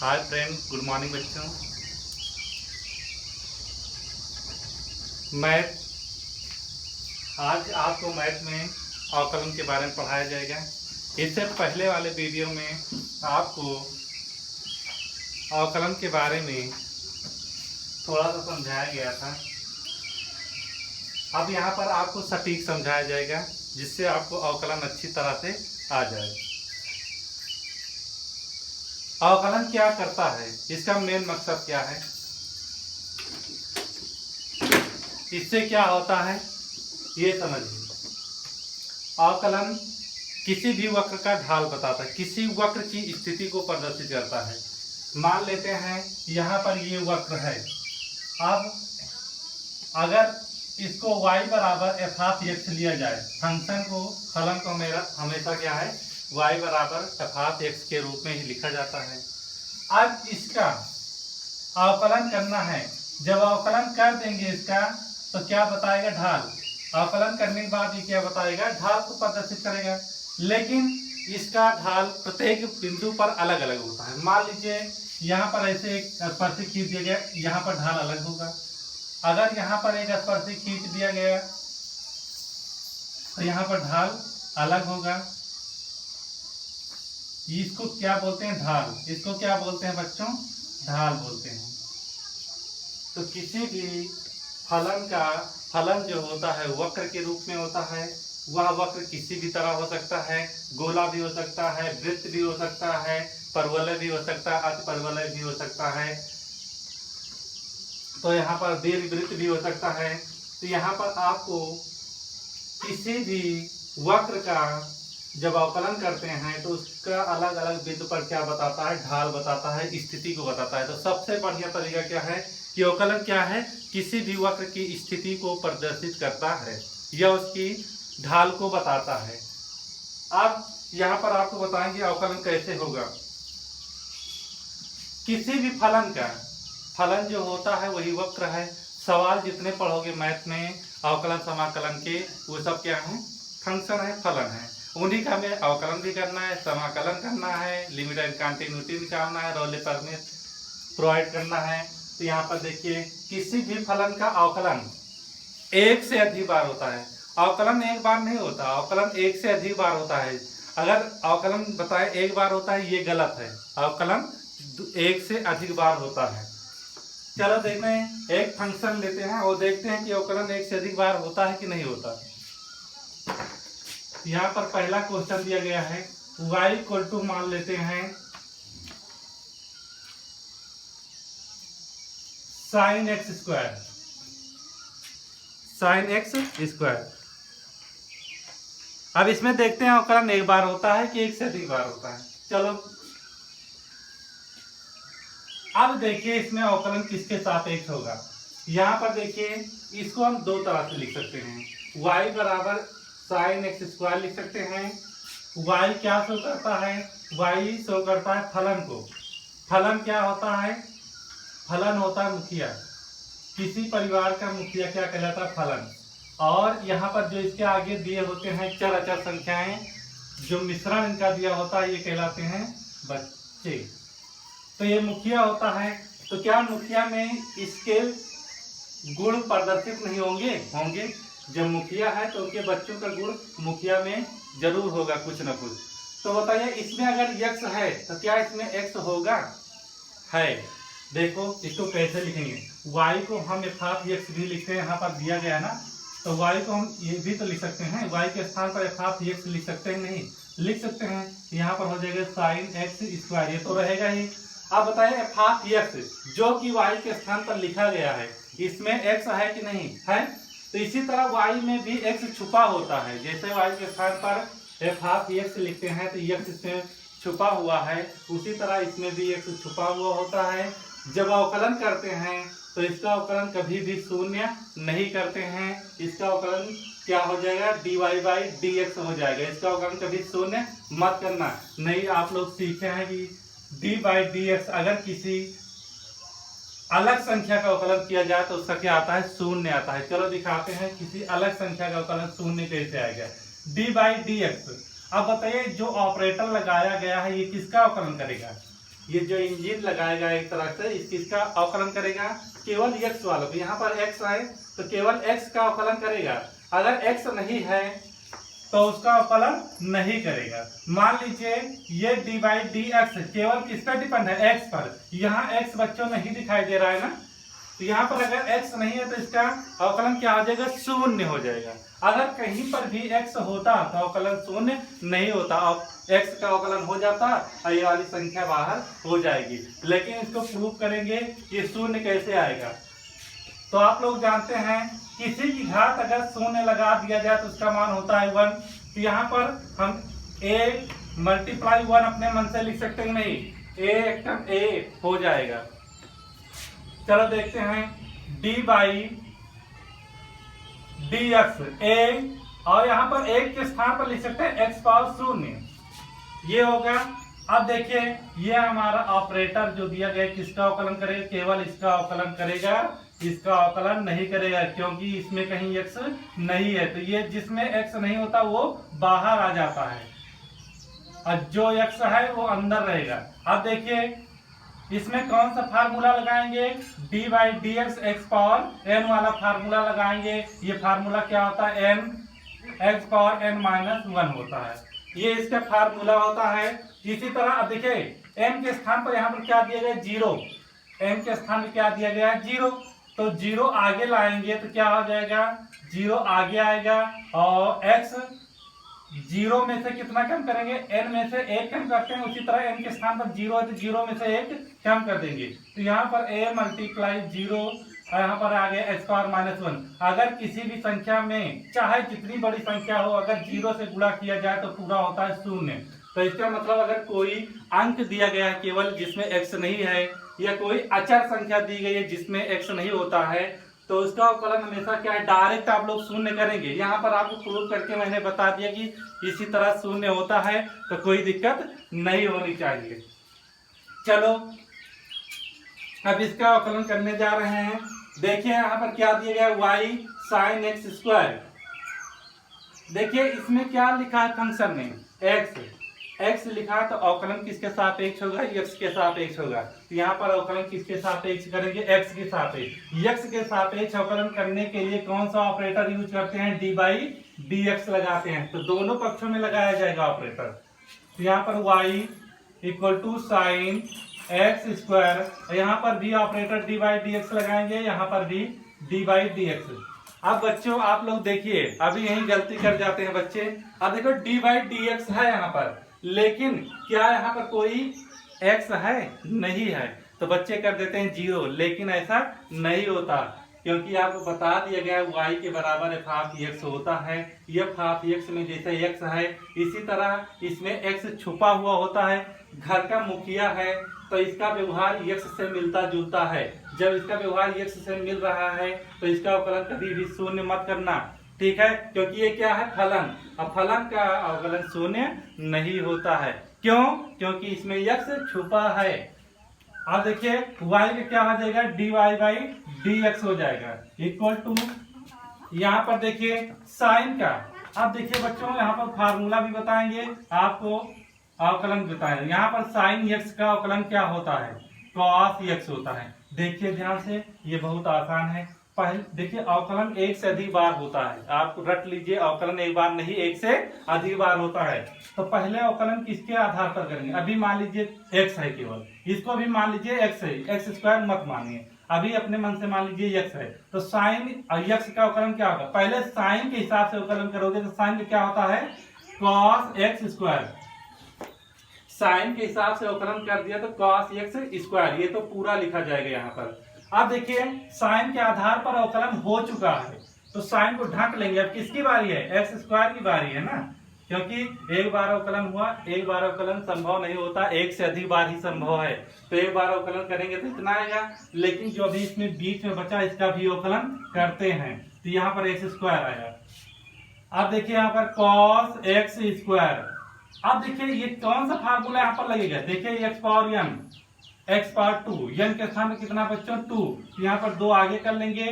Hi friend, good morning बच्चों। Math, आज आपको मैथ में अवकलन के बारे में पढ़ाया जाएगा। इससे पहले वाले वीडियो में आपको अवकलन के बारे में थोड़ा सा समझाया गया था। अब यहाँ पर आपको सटीक समझाया जाएगा जिससे आपको अवकलन अच्छी तरह से आ जाए। अवकलन क्या करता है, इसका मेन मकसद क्या है, इससे क्या होता है ये समझिए। अवकलन किसी भी वक्र का ढाल बताता है, किसी वक्र की स्थिति को प्रदर्शित करता है। मान लेते हैं यहाँ पर ये वक्र है। अब अगर इसको y बराबर एफ ऑफ एक्स लिया जाए, फंक्शन को, फलन को मेरा हमेशा क्या है, y बराबर एफ ऑफ एक्स के रूप में ही लिखा जाता है। अब इसका अवकलन करना है। जब अवकलन कर देंगे इसका तो क्या बताएगा, ढाल। अवकलन करने के बाद ये क्या बताएगा, ढाल को प्रदर्शित करेगा। लेकिन इसका ढाल प्रत्येक बिंदु पर अलग अलग होता है। मान लीजिए यहाँ पर ऐसे एक स्पर्शिक खींच दिया गया, यहाँ पर ढाल अलग होगा। अगर यहाँ पर एक स्पर्शिक खींच दिया गया तो यहाँ पर ढाल अलग होगा। इसको क्या बोलते हैं, ढाल। इसको क्या बोलते हैं बच्चों, ढाल बोलते हैं। तो किसी भी फलन का, फलन जो होता है वक्र के रूप में होता है। वह वक्र किसी भी तरह हो सकता है, गोला भी हो सकता है, वृत्त भी हो सकता है, परवलय भी हो सकता है, अतिपरवलय भी हो सकता है। तो यहाँ पर दीर्घवृत्त भी हो सकता है। तो यहाँ पर आपको किसी भी वक्र का जब अवकलन करते हैं तो उसका अलग अलग बिंदु पर क्या बताता है, ढाल बताता है, स्थिति को बताता है। तो सबसे बढ़िया तरीका क्या है कि अवकलन क्या है, किसी भी वक्र की स्थिति को प्रदर्शित करता है या उसकी ढाल को बताता है। अब यहाँ पर आपको बताएंगे अवकलन कैसे होगा। किसी भी फलन का, फलन जो होता है वही वक्र है। सवाल जितने पढ़ोगे मैथ में अवकलन समाकलन के, वो सब क्या है, फंक्शन है, फलन है। उन्हीं का हमें अवकलन भी करना है, समाकलन करना है, लिमिट एंड कंटिन्यूटी निकालना है, रोले परमिट प्रोवाइड करना है। तो यहाँ पर देखिए किसी भी फलन का अवकलन एक से अधिक बार होता है। अवकलन एक बार नहीं होता, अवकलन एक से अधिक बार होता है। अगर अवकलन बताए एक बार होता है, ये गलत है। अवकलन एक से अधिक बार होता है। चलो देखते हैं, एक फंक्शन लेते हैं और देखते हैं कि अवकलन एक से अधिक बार होता है कि नहीं होता। यहाँ पर पहला क्वेश्चन दिया गया है, y इक्वल टू मान लेते हैं sign x square, sign x square. अब इसमें देखते हैं अवकलन एक बार होता है कि एक से अधिक बार होता है। चलो अब देखिए इसमें अवकलन किसके सापेक्ष होगा। यहाँ पर देखिए इसको हम दो तरह से लिख सकते हैं। y बराबर साइन एक्स स्क्वायर लिख सकते हैं। y क्या शो करता है, y शो करता है फलन को। फलन क्या होता है, फलन होता है मुखिया। किसी परिवार का मुखिया क्या कहलाता है, फलन। और यहाँ पर जो इसके आगे दिए होते हैं चर अचर संख्याएं, जो मिश्रण इनका दिया होता है, ये कहलाते हैं बच्चे। तो ये मुखिया होता है। तो क्या मुखिया में इसके गुण प्रदर्शित नहीं होंगे, होंगे। जब मुखिया है तो उनके बच्चों का गुण मुखिया में जरूर होगा कुछ ना कुछ। तो बताइए इसमें अगर x है तो क्या इसमें x होगा, है। देखो इसको कैसे लिखेंगे, y को हम एफ ऑफ एक्स भी लिखते हैं, यहाँ पर दिया गया है ना। तो y को हम ये भी तो लिख सकते हैं, y के स्थान पर एफ ऑफ एक्स लिख सकते हैं, नहीं लिख सकते हैं। यहाँ पर हो जाएगा साइन एक्स स्क्वायर, ये तो रहेगा ही। अब बताइए एफ ऑफ एक्स जो कि y के स्थान पर लिखा गया है, इसमें x है कि नहीं है। तो इसी तरह y में भी x छुपा होता है। जैसे y के स्थान पर एफ ऑफ एक्स लिखते हैं तो x इसमें छुपा हुआ है, उसी तरह इसमें भी x छुपा हुआ होता है। जब अवकलन करते हैं तो इसका अवकलन कभी भी शून्य नहीं करते हैं। इसका अवकलन क्या हो जाएगा, dy बाई dx हो जाएगा। इसका अवकलन कभी शून्य मत करना। नहीं, आप लोग सीखे हैं कि d बाई dx अगर किसी अलग संख्या का अवकलन किया जाए तो उसका क्या आता है, शून्य आता है। चलो दिखाते हैं किसी अलग संख्या का अवकलन शून्य कैसे आएगा, d बाई dx। अब बताइए जो ऑपरेटर लगाया गया है ये किसका अवकलन करेगा, ये जो इंजन लगाएगा एक तरह से इसका अवकलन करेगा केवल x वालों को। यहाँ पर x है तो केवल x का अवकलन करेगा, अगर x नहीं है तो उसका अवकलन नहीं करेगा। मान लीजिए ये डी बाई डी एक्स केवल किस पर डिपेंड है, x पर। यहाँ x बच्चों नहीं दिखाई दे रहा है ना, तो यहाँ पर अगर x नहीं है तो इसका अवकलन क्या हो जाएगा, शून्य हो जाएगा। अगर कहीं पर भी x होता तो अवकलन शून्य नहीं होता, अब x का अवकलन हो जाता और ये वाली संख्या बाहर हो जाएगी। लेकिन इसको प्रूव करेंगे ये शून्य कैसे आएगा। तो आप लोग जानते हैं किसी की घात अगर शून्य लगा दिया जाए तो उसका मान होता है 1। तो यहाँ पर हम a मल्टीप्लाई 1 अपने मन से लिख सकते हैं, नहीं, a एकदम a हो जाएगा। चलो देखते हैं d बाई डी एक्स ए, और यहाँ पर एक के स्थान पर लिख सकते हैं x पावर शून्य, ये होगा। अब देखिए ये हमारा ऑपरेटर जो दिया गया किसका अवकलन करेगा, केवल इसका अवकलन करेगा, इसका अवकलन नहीं करेगा क्योंकि इसमें कहीं x नहीं है। तो ये जिसमें x नहीं होता वो बाहर आ जाता है और जो x है वो अंदर रहेगा। अब देखिए इसमें कौन सा फार्मूला लगाएंगे, d by d x power n वाला फार्मूला लगाएंगे। ये फार्मूला क्या होता है, n x power n minus 1 होता है, ये इसका फार्मूला होता है। इसी तरह अब देखिए n के स्थान पर यहाँ पर क्या दिया गया, 0, n के स्थान पर क्या दिया गया है, 0। तो 0 आगे लाएंगे तो क्या हो जाएगा, 0 आगे आएगा और x 0 में से कितना कम करेंगे, n में से 1 कम करते हैं। उसी तरह n के स्थान पर 0 है तो 0 में से 1 कम कर देंगे। तो यहाँ पर a मल्टीप्लाई 0 और यहाँ पर आ गया x पावर माइनस 1। अगर किसी भी संख्या में चाहे जितनी बड़ी संख्या हो अगर 0 से गुणा किया जाए तो पूरा होता है शून्य। तो इसका मतलब अगर कोई अंक दिया गया है केवल जिसमें x नहीं है, या कोई अचर संख्या दी गई है जिसमें x नहीं होता है, तो उसका अवकलन हमेशा क्या है, डायरेक्ट आप लोग शून्य करेंगे। यहाँ पर आपको प्रूव करके मैंने बता दिया कि इसी तरह शून्य होता है, तो कोई दिक्कत नहीं होनी चाहिए। चलो अब इसका अवकलन करने जा रहे हैं। देखिए यहाँ पर क्या दिया गया, y साइन एक्स स्क्वायर। देखिए इसमें क्या लिखा है फंक्शन में, x लिखा है तो अवकलन किसके सापेक्ष होगा, x के सापेक्ष होगा। तो यहाँ पर अवकलन किसके सापेक्ष करेंगे, x के सापेक्ष। x के सापेक्ष अवकलन करने के लिए कौन सा ऑपरेटर यूज करते हैं, d बाई डी एक्स लगाते हैं। तो दोनों पक्षों में लगाया जाएगा ऑपरेटर। तो यहाँ पर y equal to sine x square, यहाँ पर भी operator d by d x लगाएंगे, यहाँ पर भी d बाई डी एक्स। अब बच्चों आप लोग देखिए अभी यही गलती कर जाते हैं बच्चे। अब देखो d बाई डी एक्स है यहाँ पर, लेकिन क्या यहाँ पर कोई x है, नहीं है, तो बच्चे कर देते हैं 0। लेकिन ऐसा नहीं होता क्योंकि आपको बता दिया गया y के बराबर f ऑफ x होता है। f ऑफ x में जैसे x है इसी तरह इसमें x छुपा हुआ होता है। घर का मुखिया है तो इसका व्यवहार x से मिलता जुलता है। जब इसका व्यवहार x से मिल रहा है तो इसका अवकलन कभी भी शून्य मत करना, ठीक है, क्योंकि ये क्या है, फलन। अब फलन का अवकलन शून्य नहीं होता है, क्यों, क्योंकि इसमें x छुपा है। अब देखिए y का क्या हो जाएगा, dy बाई डी एक्स हो जाएगा इक्वल टू, यहाँ पर देखिए साइन का। अब देखिए बच्चों यहाँ पर फार्मूला भी बताएंगे आपको, अवकलन बताएंगे। यहाँ पर साइन x का अवकलन क्या होता है, cos x होता है। देखिए ध्यान से, ये बहुत आसान है। पहले देखिए अवकलन एक से अधिक बार होता है, आप रट लीजिए, अवकलन एक बार नहीं एक से अधिक बार होता है। तो पहले अवकलन किसके आधार पर करेंगे, अभी मान लीजिए x है केवल, इसको भी मान लीजिए x है, x स्क्वायर मत मानिए, अभी अपने मन से मान लीजिए x है। तो साइन x का अवकलन क्या होगा, पहले साइन के हिसाब से अवकलन करोगे तो साइन क्या होता है, cos x स्क्वायर। साइन के हिसाब से अवकलन कर दिया तो cos x स्क्वायर, ये तो पूरा लिखा जाएगा यहाँ पर। अब देखिए साइन के आधार पर अवकलन हो चुका है तो साइन को ढक लेंगे। अब किसकी बारी है, एक्स स्क्वायर की बारी है ना, क्योंकि एक बार अवकलन हुआ, एक बार अवकलन संभव नहीं होता, एक से अधिक बार ही संभव है। तो एक बार अवकलन करेंगे तो इतना आएगा, लेकिन जो अभी इसमें बीच में बचा इसका भी अवकलन करते हैं तो यहाँ पर एक्स स्क्वायर आएगा। अब देखिए यहाँ पर cos एक्स स्क्वायर। अब देखिए ये कौन सा फार्मूला यहाँ पर लगेगा, देखिए x power n, x power 2, n के स्थान में कितना बच्चों 2, यहाँ पर 2 आगे कर लेंगे,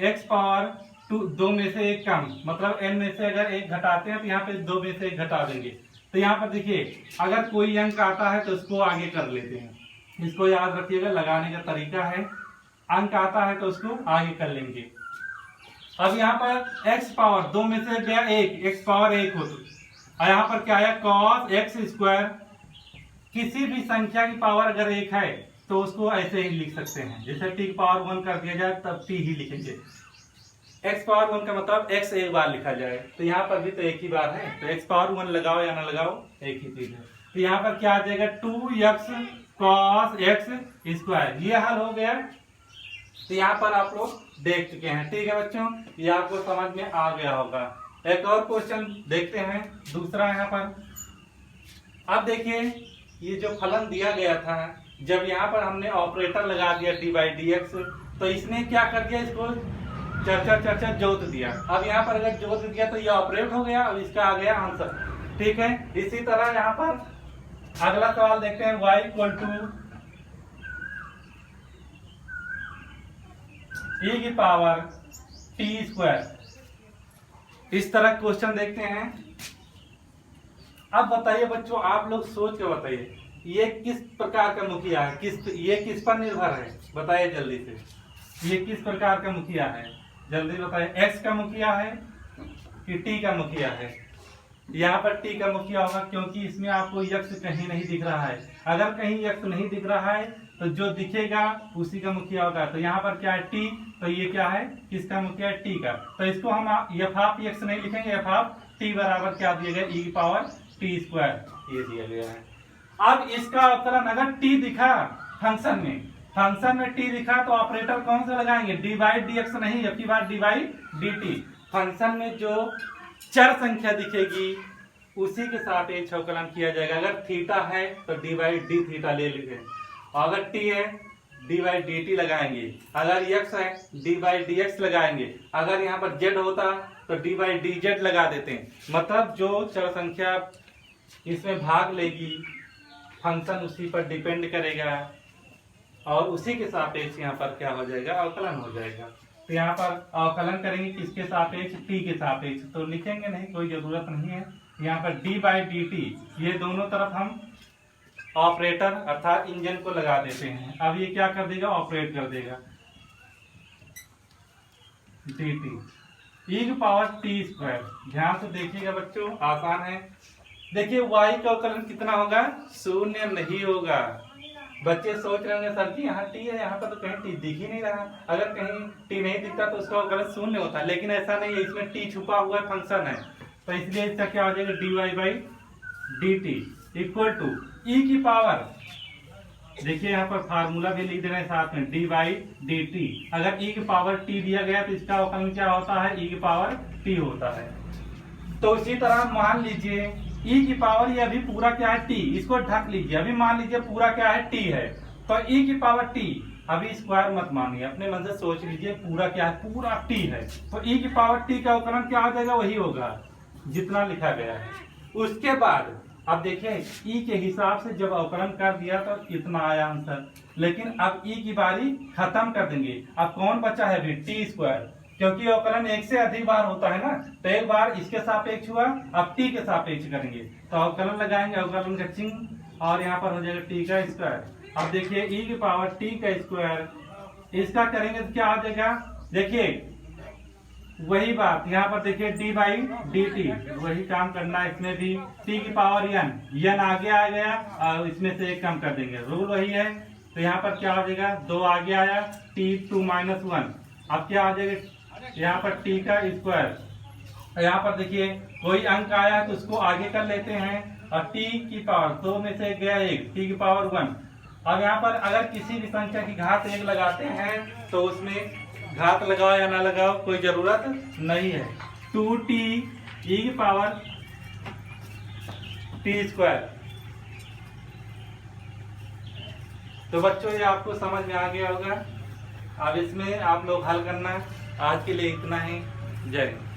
एक्स पावर 2, 2 में से 1 कम, मतलब n में से अगर 1 घटाते हैं तो यहाँ पे 2 में से 1 घटा देंगे। तो यहाँ पर देखिए अगर कोई अंक आता है तो उसको आगे कर लेते हैं, इसको याद रखिएगा, लगाने का तरीका है। अंक आता है तो उसको आगे कर लेंगे। अब यहाँ पर x पावर 2 में से गया 1, x पावर 1 हो, और यहाँ पर क्या है cos x स्क्वायर। किसी भी संख्या की पावर अगर 1 है तो उसको ऐसे ही लिख सकते हैं, जैसे t की पावर 1 कर दिया जाए तब t ही लिखेंगे। x पावर 1 का मतलब x एक बार लिखा जाए, तो यहाँ पर भी तो एक ही बार है, तो x पावर 1 लगाओ या ना लगाओ एक ही चीज है। तो यहाँ पर क्या आ जाएगा 2x cos x स्क्वायर, ये हल हो गया। तो यहाँ पर आप लोग देख चुके हैं, ठीक है बच्चों, ये आपको समझ में आ गया होगा। एक और क्वेश्चन देखते हैं, दूसरा यहाँ पर। अब देखिए ये जो फलन दिया गया था, जब यहाँ पर हमने ऑपरेटर लगा दिया d/dx, तो इसने क्या कर दिया, इसको चर्चा जोत दिया। अब यहाँ पर अगर जोत दिया तो ये ऑपरेट हो गया, अब इसका आ गया आंसर, ठीक है। इसी तरह यहाँ पर अगला सवाल देखते हैं, y = e की पावर t स्क्वायर। इस तरह क्वेश्चन देखते हैं। अब बताइए बच्चों, आप लोग सोच के बताइए, ये किस प्रकार का मुखिया है, ये किस पर निर्भर है, बताइए जल्दी से। ये किस प्रकार का मुखिया है, जल्दी बताइए। x का मुखिया है कि t का मुखिया है? यहाँ पर t का मुखिया होगा, क्योंकि इसमें आपको x कहीं नहीं दिख रहा है। अगर कहीं x नहीं दिख रहा है तो जो दिखेगा उसी का मुखिया होगा। तो यहाँ पर क्या है t, तो ये क्या है, किसका मुखिया है, t का। तो इसको हम f(x) नहीं लिखेंगे, f(t) बराबर क्या दिया गया, e की पावर t स्क्वायर, ये दिया गया है। अब इसका अवकलन अगर t दिखा फंक्शन में t दिखा तो ऑपरेटर कौन सा लगाएंगे, d/dx नहीं, अब की बार d/dt। फंक्शन में जो चर संख्या दिखेगी उसी के सापेक्ष अवकलन किया जाएगा। अगर थीटा है तो d/d थीटा ले लेंगे, अगर t है d/dt लगाएंगे, अगर x है d/dx लगाएंगे, अगर यहाँ पर z होता तो d/dz लगा देते हैं। मतलब जो चर संख्या इसमें भाग लेगी फंक्शन उसी पर डिपेंड करेगा और उसी के सापेक्ष यहाँ पर क्या हो जाएगा, अवकलन हो जाएगा। तो यहाँ पर अवकलन करेंगे किसके सापेक्ष, t के सापेक्ष, तो लिखेंगे नहीं, कोई जरूरत नहीं है। यहाँ पर d/dt, ये दोनों तरफ हम ऑपरेटर अर्थात इंजन को लगा देते हैं। अब ये क्या कर देगा, ऑपरेट कर देगा, dt e की पावर t स्क्वायर। ध्यान से देखिएगा बच्चों, आसान है। देखिए y का अवकलन कितना होगा, 0 नहीं होगा। बच्चे सोच रहे होंगे सर जी यहाँ t है, यहाँ पर तो कहीं t दिख ही नहीं रहा। अगर कहीं t नहीं दिखता तो उसका अवकलन 0 होता, लेकिन ऐसा नहीं है, इसमें t छुपा हुआ फंक्शन है, तो इसलिए इसका क्या हो जाएगा, dy/dt = e की पावर। देखिए यहाँ पर फार्मूला भी लिख दे रहे हैं साथ में, d/dt। अगर e की पावर t दिया गया तो इसका अवकलन क्या होता है, e की पावर t होता है। तो इसी तरह मान लीजिए e की पावर, ये अभी पूरा क्या है, t, इसको ढक लीजिए। अभी मान लीजिए पूरा क्या है, t है, तो e की पावर t, अभी स्क्वायर मत मानिए, अपने मन से सोच लीजिए पूरा क्या है, पूरा t है, तो e की पावर t का अवकलन क्या हो जाएगा, वही होगा जितना लिखा गया है। उसके बाद अब देखिए e के हिसाब से जब अवकलन कर दिया तो कितना आया आंसर, लेकिन अब e की बारी खत्म कर देंगे। अब कौन बचा है अभी, t स्क्वायर, क्योंकि अवकलन एक से अधिक बार होता है ना, तो एक बार इसके सापेक्ष हुआ, अब t के सापेक्ष करेंगे, तो अवकलन लगाएंगे, अवकलन का चिन्ह, और यहाँ पर हो जाएगा t का स्क्वायर। अब देखिए e की पावर t का स्क्वायर, इसका करेंगे तो क्या आ जाएगा, देखिए वही बात यहाँ पर देखिए d/dt, वही काम करना है इसमें भी। t की पावर n आगे आ गया और इसमें से एक कम कर देंगे, रूल वही है। तो यहाँ पर क्या हो जाएगा, 2 आगे आया, t2 - 1। अब क्या आ जाएगा यहाँ पर t का स्क्वायर। यहाँ पर देखिए कोई अंक आया तो उसको आगे कर लेते हैं, और t की पावर 2 में से गया 1, t की पावर 1। अब यहाँ पर अगर किसी भी संख्या की घात 1 लगाते हैं तो उसमें घात लगाओ या ना लगाओ कोई जरूरत नहीं है, 2t e की पावर t स्क्वायर। तो बच्चों ये आपको समझ में आ गया होगा। अब इसमें आप लोग हल करना। आज के लिए इतना ही, जय हिंद।